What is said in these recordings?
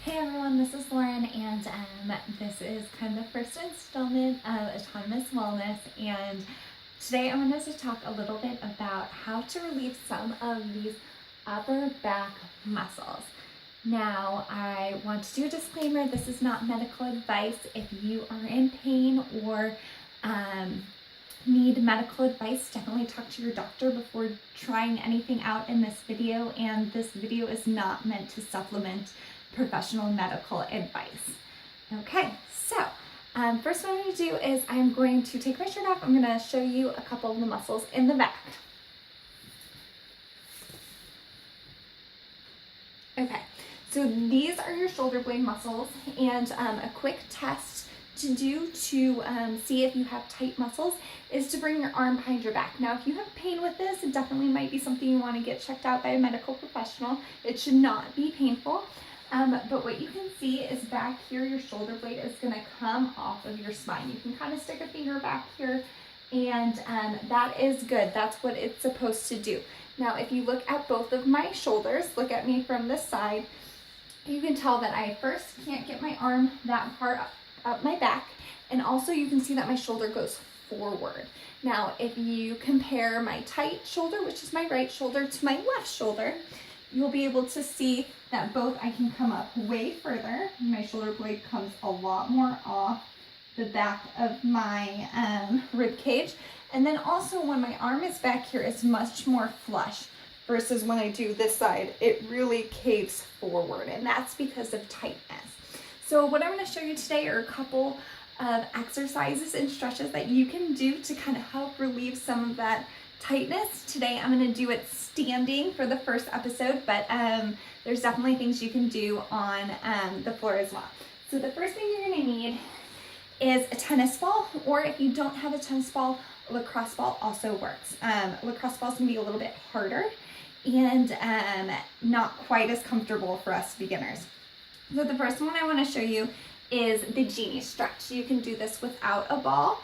Hey everyone, this is Lauren, and this is kind of the first installment of Autonomous Wellness, and today I wanted to talk a little bit about how to relieve some of these upper back muscles. Now, I want to do a disclaimer, this is not medical advice. If you are in pain or need medical advice, definitely talk to your doctor before trying anything out in this video, and this video is not meant to supplement professional medical advice. Okay, so first what I'm going to do is I'm going to take my shirt off. I'm going to show you a couple of the muscles in the back. Okay, so these are your shoulder blade muscles, and a quick test to do to see if you have tight muscles is to bring your arm behind your back. Now, if you have pain with this, it definitely might be something you want to get checked out by a medical professional. It should not be painful. But what you can see is back here, your shoulder blade is going to come off of your spine. You can kind of stick a finger back here, and that is good. That's what it's supposed to do. Now, if you look at both of my shoulders, look at me from this side, you can tell that I first can't get my arm that far up my back, and also you can see that my shoulder goes forward. Now, if you compare my tight shoulder, which is my right shoulder, to my left shoulder, you'll be able to see that both I can come up way further. My shoulder blade comes a lot more off the back of my rib cage. And then also when my arm is back here, it's much more flush versus when I do this side, it really caves forward, and that's because of tightness. So what I'm going to show you today are a couple of exercises and stretches that you can do to kind of help relieve some of that tightness. Today I'm going to do it standing for the first episode, but there's definitely things you can do on the floor as well. So the first thing you're going to need is a tennis ball, or if you don't have a tennis ball, a lacrosse ball also works. Lacrosse ball is going to be a little bit harder and not quite as comfortable for us beginners. So the first one I want to show you is the Genie stretch. You can do this without a ball.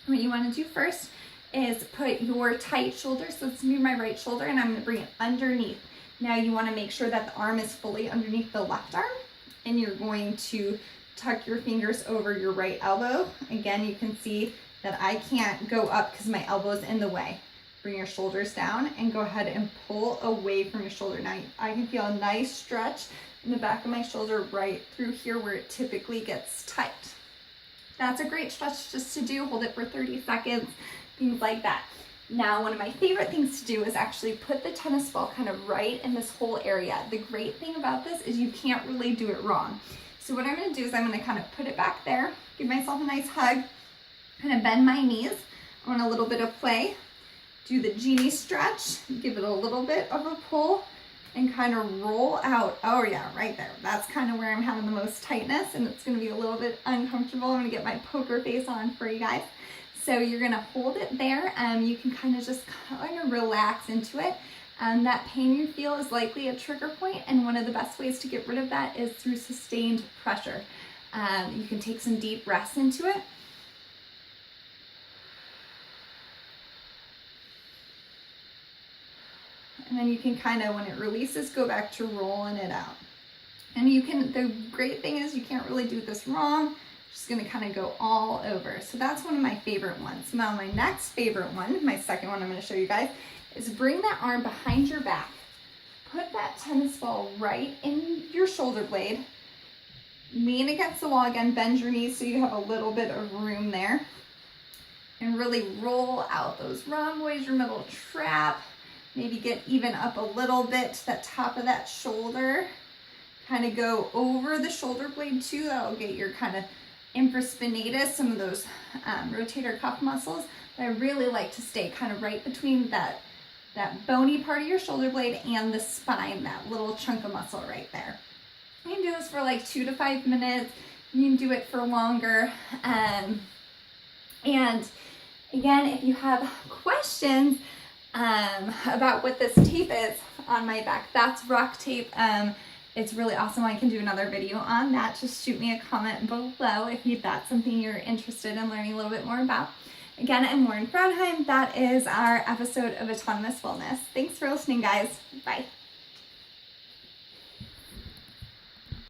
What you want to do first is put your tight shoulder, so it's going to be my right shoulder, and I'm going to bring it underneath. Now you want to make sure that the arm is fully underneath the left arm, and you're going to tuck your fingers over your right elbow. Again, you can see that I can't go up because my elbow is in the way. Bring your shoulders down and go ahead and pull away from your shoulder. Now I can feel a nice stretch in the back of my shoulder right through here where it typically gets tight. That's a great stretch just to do. Hold it for 30 seconds, things like that. Now, one of my favorite things to do is actually put the tennis ball kind of right in this whole area. The great thing about this is you can't really do it wrong. So what I'm going to do is I'm going to kind of put it back there, give myself a nice hug, kind of bend my knees. I want a little bit of play. Do the Genie stretch, give it a little bit of a pull, and kind of roll out. Oh yeah, right there. That's kind of where I'm having the most tightness, and it's going to be a little bit uncomfortable. I'm going to get my poker face on for you guys. So you're going to hold it there. You can kind of just kind of relax into it. That pain you feel is likely a trigger point, and one of the best ways to get rid of that is through sustained pressure. You can take some deep breaths into it. And then you can kind of, when it releases, go back to rolling it out. And you can, the great thing is you can't really do this wrong. Just going to kind of go all over. So that's one of my favorite ones. Now my next favorite one, my second one I'm going to show you guys, is bring that arm behind your back. Put that tennis ball right in your shoulder blade. Lean against the wall again, bend your knees so you have a little bit of room there. And really roll out those rhomboids, your middle trap. Maybe get even up a little bit to the top of that shoulder. Kind of go over the shoulder blade too. That'll get your kind of infraspinatus, some of those rotator cuff muscles. But I really like to stay kind of right between that bony part of your shoulder blade and the spine, that little chunk of muscle right there. You can do this for like 2 to 5 minutes. You can do it for longer. And again, if you have questions about what this tape is on my back, that's rock tape. It's really awesome. I can do another video on that. Just shoot me a comment below if that's something you're interested in learning a little bit more about. Again, I'm Lauren Brownheim. That is our episode of Autonomous Wellness. Thanks for listening, guys. Bye.